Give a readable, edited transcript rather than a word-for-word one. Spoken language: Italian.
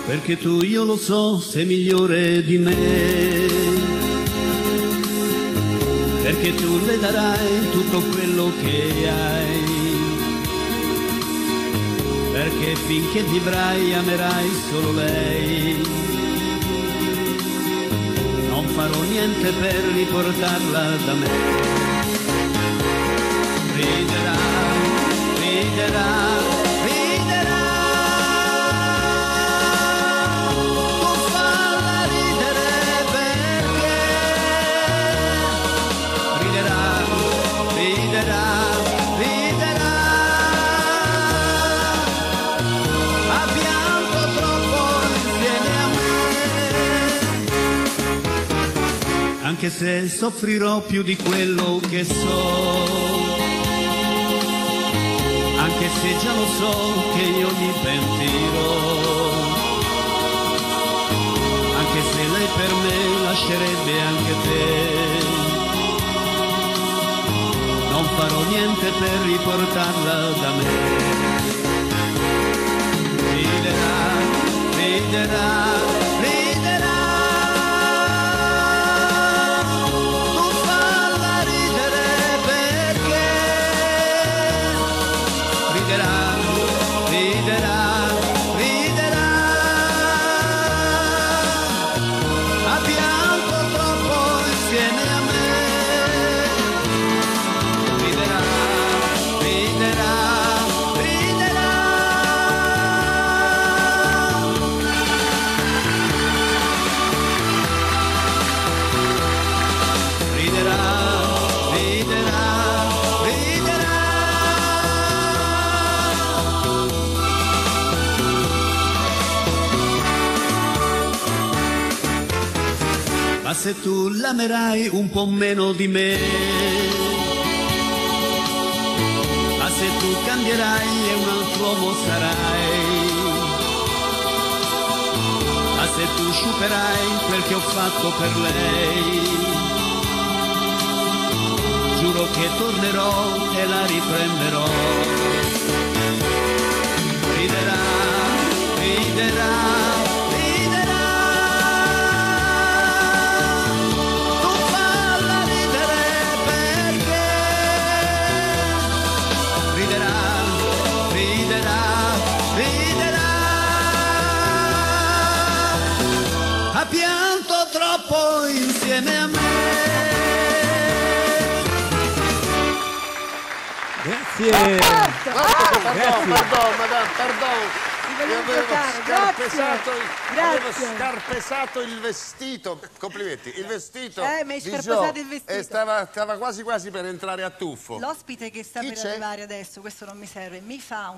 perché tu, io lo so, sei migliore di me, perché tu le darai tutto quello che hai, perché finché vivrai amerai solo lei. Non farò niente per riportarla da me. Riderà, riderà, riderà. Tu falla ridere perché riderà, riderà, riderà. Ha pianto troppo insieme a me, anche se soffrirò più di quello che so. Anche se già lo so che io mi pentirò, anche se lei per me lascerebbe anche te, non farò niente per riportarla da me. Riderà, riderà, riderà. Tu falla ridere perché riderà, riderà, riderà. Ha pianto troppo insieme a me. Riderà, riderà, riderà. Riderà, riderà, riderà. Ma se tu l'amerai un po' meno di me, ma se tu cambierai e un altro uomo sarai, ma se tu sciuperai quel che ho fatto per lei, giuro che tornerò e la riprenderò. Riderà, riderà, riderà. Tu falla ridere perché riderà, riderà, riderà. Ha pianto troppo insieme a me. Grazie. Pardon. Avevo scarpesato il vestito. Complimenti, il vestito. Mi hai di scarpesato Joe, il vestito. e stava quasi per entrare a tuffo. L'ospite che sta Chi per c'è? arrivare adesso, questo non mi serve, mi fa un